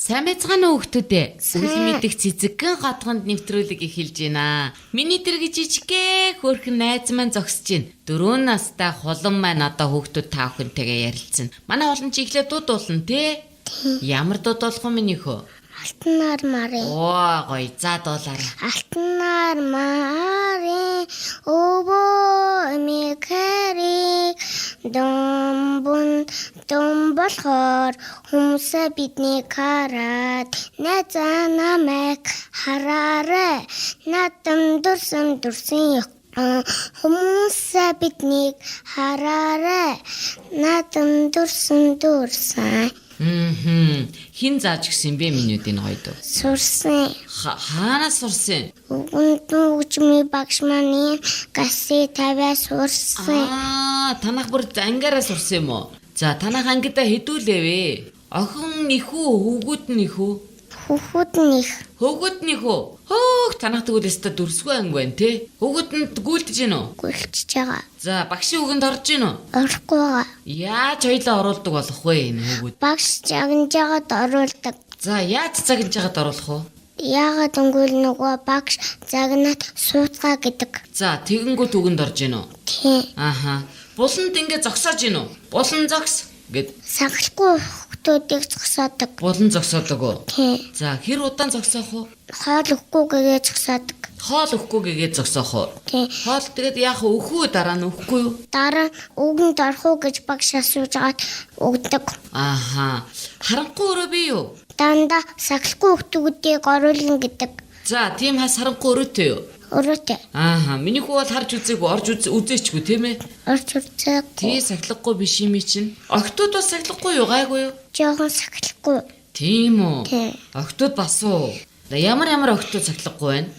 Сайн байцгаана уу хүүхдүүдээ. Үл мэдих цэцэгхэн хотгонд нэвтрүүлэг эхэлж байна. Миний дэрэг жижигхэн хөөрхөн найз маань зогсож байна. 4 настай хулан маань одоо хүүхдүүд та бүхэнтэйгээ ярилцсан. Манай олон чи ихлэ дуудуулна тий? Ямар дуудуулах вэ миний хөө? Алтнаар марын. Оо гоё. За дуулаарай. Алтнаар марын өвөө эмэхэрийг дом болохоор хүмүүсээ бидний хараад найзаа намайг хараарэ. Надам дурсан хүмүүсээ биднийг хараарэ. Надам дурсан. Хин зааж гисэн бэ минүүдийн хоёд. Сурсан. Хаанаас сурсан? Үгчмийн багш маань кассет тавиас сурсан. Танах бүр ангаараа сурсан юм уу? За танах ангидаа хэдүүлээвэ? Охин нихүү, хөвгүүд нихүү? Хүүхэд нэх. Хөвгүүд нихүү? Хөөх танах тэгвэл өстө дүрсгүй анги байна те. Хөвгүүдэнд гүйлдэж гин үү? Гүйлчж байгаа. За багшийн үгэнд орж гин үү? Орохгүй байгаа. Яаж хоёлаа оруулдаг болох вэ энэ хөвгүүд? Багш загнажгаад оруулдаг. За яаж цагж яагаад оруулах вэ? Яагаад өнгөл нөгөө багш загнаад суудгаа гэдэг. За тэгэнгүүт үгэнд орж гин үү? Тийм. Аха. Буланд ингэ зогсоож гин үү? Булан зогс гэд. Сахалгүй хүмүүсийг зогсоодог. Булан зогсоодог уу? Тийм. За хэр удаан зогсоох вэ? Хоол өгөхгүй гэгээ зогсоодог. Хоол өгөхгүй гэгээд зогсоох уу? Тийм. Хоол тэгээд яах вэ? Өгөх үү дараа нь өгөхгүй юу? Дараа үгэнд орох уу гэж багш асууж агаад өгдөг. Аха. Харанхуй өрөө би юу? Дандаа сахалгүй хүмүүсийг оруулна гэдэг. За тийм хас харанхуй өрөөтэй юу? Өрөөтэй. Ааха. Миний хүү бол харж үзээгүй, орж үзээчгүй тийм ээ. Орж үзээгүй. Тий сахилахгүй биш юм чинь. Охтууд бас сахилахгүй юу? Гайгүй юу? Жохон сахалгүй. Тийм үү? Тийм. Охтууд бас уу? Ямар охтууд сахилахгүй байна?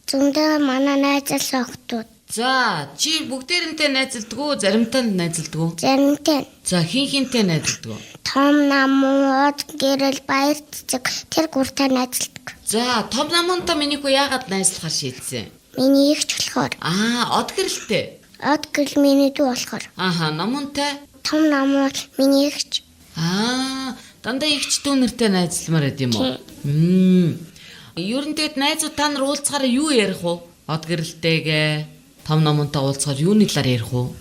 Зөндөө манай найзлаа охтууд. За, чи бүгдээрэнтэй найзалдаг уу? Заримтай найзалдаг уу? Заримтай. За, хинхинтэй найзалдаг уу? Том намууд гэрэл баяр цэцэг тэр гуртай найзалдаг. За, том намунтай миний хүү яагаад найзлахаар шийдсэн? Миний ихч болохоор. Од гэрэлтэй. Од гэрэл миний дүү болохоор. Аха, намунтай. Том намууд миний ихч. Дандаа ихч дүү нартай найзламаар байд юм уу? Ер нь тэгэд найзууд та нар уулзахаар юу ярих вэ? Од гэрэлтэйгээ том намунтай уулзахаар юуны талаар ярих вэ?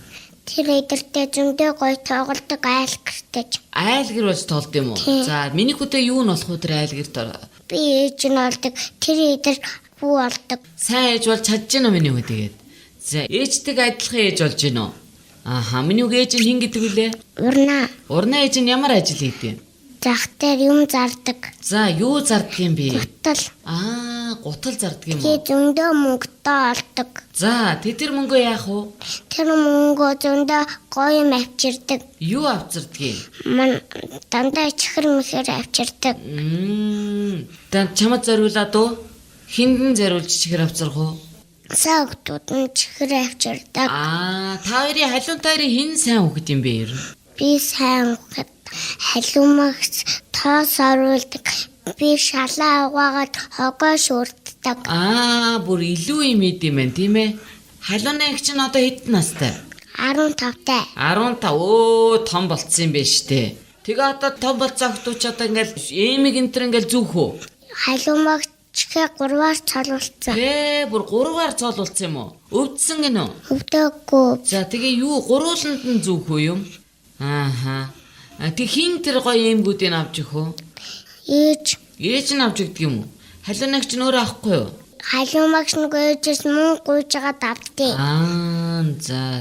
Тэр эдэртэй зөндөө гоё тоглодог айл гэртэй. Айл гэр болж тоглолт юм уу? За, миний хүүтэй юу нь болох вэ тэр айл гэрт? Би ээж нь олдог. Тэр эдэр хүү олдог. Сайн ээж болж чадж гэнэ миний хүү тэгээд. За, ээжтэйг адилхан ээж болж гэнэ үү? Аха, миний хүү ээж нь хин гэдэг үлээ? Урнаа. Урнаа ээж нь ямар ажил хийдэг юм? Зах дээр юм зардаг. За, юу зардаг юм бэ? Гутал. Гутал зардаг юм уу? Тэгээд зөндөө мөнгөтэй олдог. За, тэр мөнгөө яах вэ? Тэр мөнгөө зөндөө гоё юм авчирдаг. Юу авчирдаг юм? Дандаа чихэр мэхэр авчирдаг. Чамд зориулаад уу? Хиндэн зориулж чихэр авчрах уу? Саагтууд нь чихэр авчирдаг. Та хоёрын халуун таарийн хин сайн хүүхэд юм бэ ер нь? Би сайн хүүхэд. Халуумагц тоос оруулдаг. Би шалаа угаагаад хогоо шүрддэг. Бүр илүү юм идэм байх тийм ээ. Халууны их чинь одоо хэдэн настай? 15-тай. 15. Том болцсон юм байна штэ. Тэгээ одоо том болцсон охтууд ч одоо ингээл эмиг энтер ингээл зүөх үү? Халуумагц чихээ 3-аар цолуулсан. Бүр 3-аар цолуулсан юм уу? Өвдсөн гинэ үү? Өвдөөгүй. За тэгээ юу гурууланд нь зүөх үү юм? Тэг хин тэр гоё эмгүүдийг авч өгөх үү? Ээж нь авч өгдөг юм уу? Халуунагч нь өөрөө авахгүй юу? Халуумагч нөгөө ээжээс мөнгө гуйж агаад авдээ. За.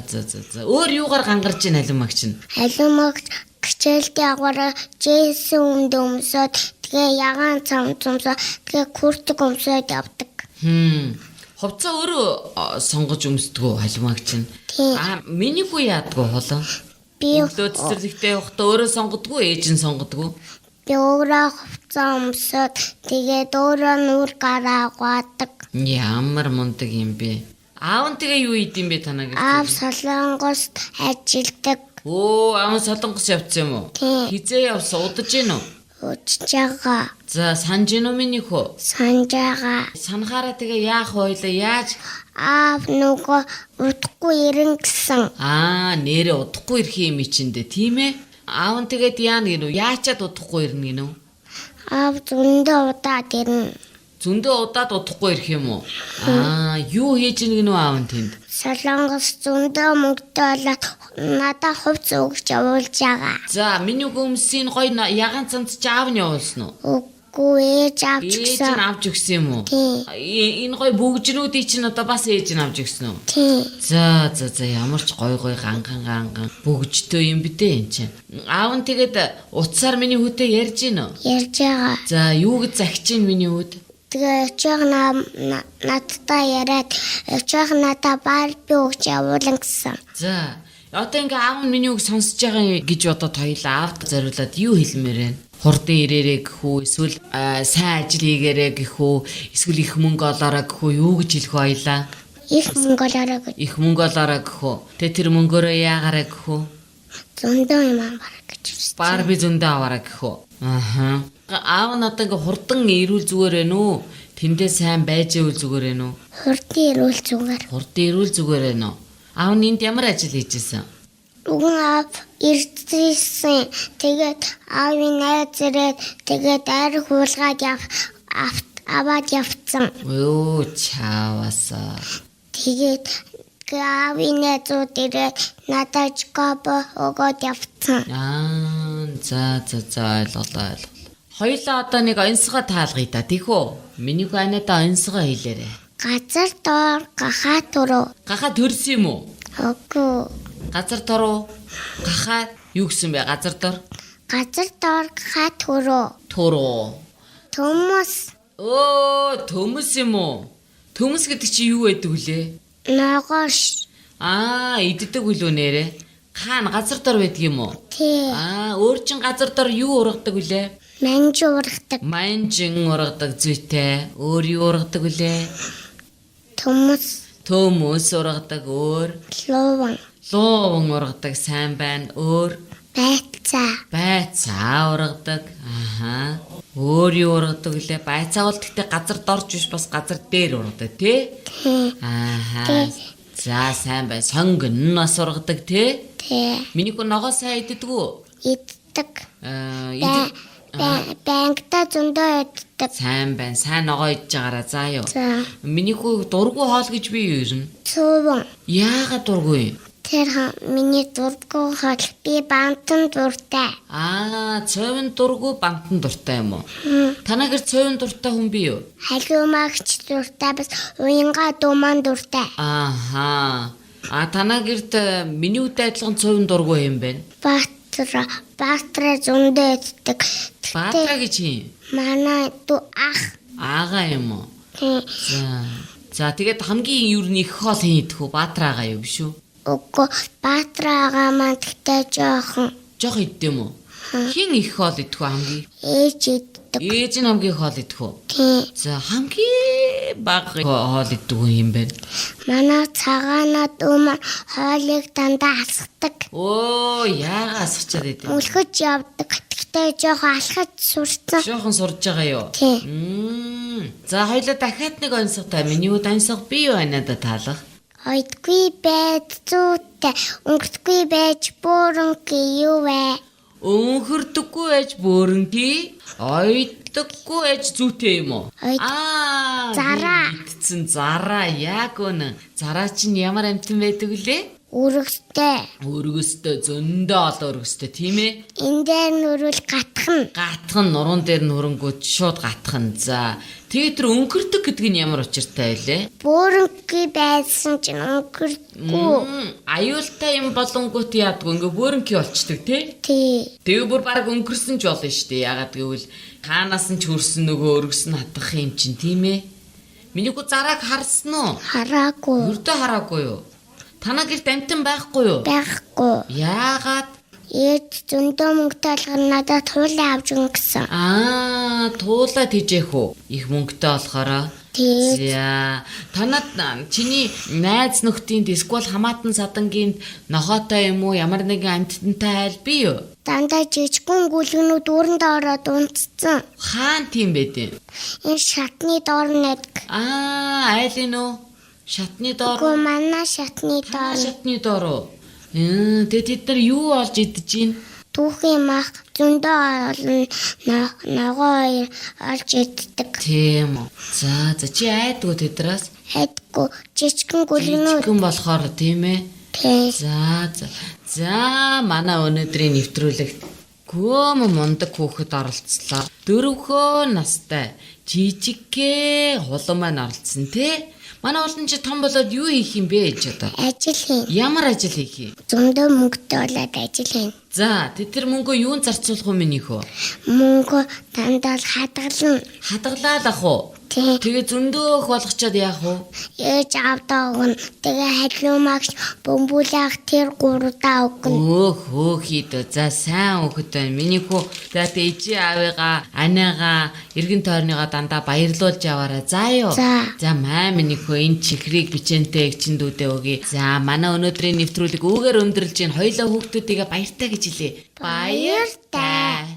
Өөр юугаар гангарч ийн халуумагч нь? Халуумагч хичээлдээ агаараа Джейсон өмсөд тэгээ ягаан цамцумсаа тэгээ күртэг өмсөд явдаг. Хувцас өөрөө сонгож өмсдөг үү халуумагч нь? Миний хүү яадаг вэ холоо? Би өглөө цэцэрлэгтээ явахдаа өөрөө сонгодгоо ээж нь сонгодгоо. Би өөрөө хувцас өмсөд тэгээд өөрөө нүр гараа угаадаг. Ямар мундаг юм бэ? Аав нь тэгээ юу идэм бэ танаа гэж? Аав солонгост ажилдаг. Аав солонгос явцсан юм уу? Хизээ явсан удаж гин үү? Удаж байгаа. За санаж гин үү миний хөө? Санаж байгаа. Санахаараа тэгээ яах ойлоо яаж? Аав нөгөө удахгүй ирэн гэсэн. Нэрээ удахгүй ирэх юм ичэндээ тийм ээ? Аав нь тэгээд яана гинүү? Яачаад удахгүй ирнэ гинүү? Аав зөндөө удаад ирнэ. Зөндөө удаад удахгүй ирэх юм уу? Юу хийж ийнэг нөө аав нь тэнд? Солонгос зөндөө мөнгөтэй болоод надад хувц өгч явуулж байгаа. За, миний гүмсийн гой ягаан цамц чи аав нь явуулсан уу? Үгүй ээж авч Ээж гисэн. нь авч өгсөн юм уу? Тийм. Энэ гой бүгжнүүдийг чинь одоо бас ээж нь авч өгсөн үү? Тийм. За ямар ч гой ганган бүгжтэй юм бідээ энэ чинь. Аав нь тэгээд утсаар миний хүүтэй ярьж гин үү? Ярьж байгаа. За юу гэж захиж гин миний хүүд? Тэгээ өвчөг надтай яриад өвчөг надад Барби өгч явуулан гэсэн. За одоо ингээ аав нь миний үг сонсож байгаа гэж бодоод хоёлаа аавд зориулаад юу хэлмээр вэ? Хурдан ирээрээ гэх үү? Эсвэл сайн ажил хийгээрээ гэх үү? Эсвэл их мөнгө олоорой гэх үү? Юу гэж хэлэх хоёлаа? Их мөнгө олоорой гэж. Их мөнгө олоорой гэх үү? Тэр мөнгөөрөө яагаарай гэх үү? Зөндөө юм авах гэж байна. Барби зөндөө аваарай гэх үү? Аав нь одоо ингээ хурдан ирүүл зүгээр ээ нүү? Тэндээ сайн байж ивэл зүгээр ээ нүү? Хурдан ирүүл зүгээр. Хурдан ирүүл зүгээр ээ нүү? Аав нь энд ямар ажил хийжсэн? Уган аав ирдсэн. Тэгээд аавын найз ирээд тэгээд айр хуулгаад аваад явцсан. Юу чаавасаа. Тэгээд аавын найзууд ирээд надад копо өгөөд явцсан. За ойлголоо. Хоёлаа одоо нэг онцгой таалгая да тийхүү. Миний ханада онцгой хэлээрэй. Газар доор гахаа түрүү. Гахаа төрсөн юм уу? Үгүй. Газар дор гахаа юу гэсэн бэ? Газар дор. Газар доор гахаа түрүү. Төрөө. Төмөс. Төмөс юм уу? Төмөс гэдэг чи юу байдаг вүлээ? Ногоош. Иддэг үлөө нэрэ. Хаана газар дор байдаг юм уу? Тий. Өөр чин газар дор юу ургадаг вүлээ? Манж ургадаг. Манжин ургадаг зүйтэй. Өөр юу ургадаг вүлээ? Төмөс ургадаг өөр. Лууван ургадаг сайн байна. Өөр. Байцаа ургадаг. Өөр юу ургадаг вүлээ? Байцаа бол гэхдээ газар дорж биш бас газар дээр ургадаг тий? За сайн байна. Сонгон нас ургадаг тий? Миний гоо ногоо сайн иддэггүй? Иддэг. Бангта зөндөө иддэг. Сайн байна. Сайн ногоо идж байгаараа заа юу. За. Миний гоо дургу хоол гэж би юу юм? Цөөвөн. Яагаад дургу юм? Тэр миний дургу хоол би бантан дуртай. Цөөвөн дургу бантан дуртай юм уу? Танаа гэр цөөвөн дуртай хүн би юу? Халиумагч дуртай бас уянга думан дуртай. Танаа гэрт миний үдэ адилхан цөөвөн дургу юм бэ? Баатра зөндөө иддэг. Баатра гэж юм? Манай ах. Аага юм уу? За тэгээд хамгийн юу нэг хоол хийдэх үү? Баатраага юу биш үү? Үгүй баатраага маань тэгтээ жоох идэх юм уу? Хин их хоол идэх үү хамгийн? Ээж иддэг. Ээж нь хамгийн хоол идэх үү? Тий. За хамгийн бага хоол идэх юм бэ? Манай цагаанаад өмнө хоолыг дандаа алсгадаг. Яагаад асгачаад идэв? Мөлхөж явдаг. Тэгтээ жоохон алхаж сурцсан. Жоохон сурж байгаа юу? Тий. За хоёлаа дахиад нэг онцгой миний үд онцгой би юу анада таалах? Ойдгүй байж зүйтэй. Өнгөртгүй байж бууранки юу вэ? Өнхөрдөггүй байж бууранки? Ойддоггүй байж зүйтэй юм уу? Зараа. Идсэн зараа яг үнэ. Зараа чинь ямар амтан байдаг вүлээ? Өргөстэй зөндөө олон өргөстэй тийм ээ? Энэ дээр нүрүүл гатхан нуруунд дээр нүрэнгүүд шууд гатхан. За тэгээд тэр өнгөрдөг гэдэг нь ямар учиртай вэ? Бууранки байсан чинь өнгөрдөг. Аюултай юм болонгууд яадгүй ингээ бууранки болчдөг тий? Тэгээ бүр баг өнгөрсөн ч болно шүү дээ. Ягаад гэвэл хаанаас нь ч хөрсөн нөгөө өргөс нь хатах юм чинь тийм ээ? Миний гоо зарааг харсан уу? Хараагүй. Өртөө хараагүй юу? Танаа гэрт амтан байхгүй юу? Байхгүй. Яагаад? Ээж зөндөө мөнгөтэй алгаар надад туулаа авч өгнө гэсэн. Туулаад хийжээх үү? Их мөнгөтэй болохоор. За танад чиний найз нөхдийн эсвэл хамаатан садангийн нохоотой юм уу? Ямар нэгэн амттантай айл би юу? Дандаа жижигхэн гүлгэнүүд өрөнд ороод унтцсан. Хаан тийм байд юм? Энэ шатны доор нэдэг. Айлын уу? Шатны доор. Гү манай шатны доор. Шатны доор. Тэгээд тэд нар юу олж идэж гин? түүхийн мах зөндөө олон ногоо олж иддэг. Тийм үү. За чи айдгүй тэдрээс Хайдгүй жижигэн гүлгэнүүд гүн болохоор тийм ээ. тий. За манай өнөөдрийн нэвтрүүлэгт гүм мундаг хүүхэд оролцлоо. 4 настай жижигхэн хулан маань оролцсон тий. Манай олон чи том болоод юу хийх юм бэ гэж одоо? Ажил хийн. Ямар ажил хийх юм? Зөндөө мөнгөтэй болоод ажил хийн. За тэр мөнгөө юунд зарцуулах юм минийхөө? Мөнгө дандаа хадгална. Хадгалаад ах уу? Тий. Тэгээ зөндөөх болгочоод яах вэ? Ээж авдаа өгнө. Тэгээ халиумагч бөмбөлөөх тэр гурдаа өгнө. Хөөхийдөө. За сайн хөхөт байна. Минийхүү за ээжээ аавыгаа, анаага, эргэн тойрныгаа дандаа баярлуулж яваарай. За юу. За маа минийхүү энэ чихрийг бичэнтэй эгчин дүүдээ өгье. За манай өнөөдрийн нэвтрүүлэг үүгээр өндөрлж ийн хоёлоо хүүхдүүдийгээ баяртай гэж хэлье. Баяртай.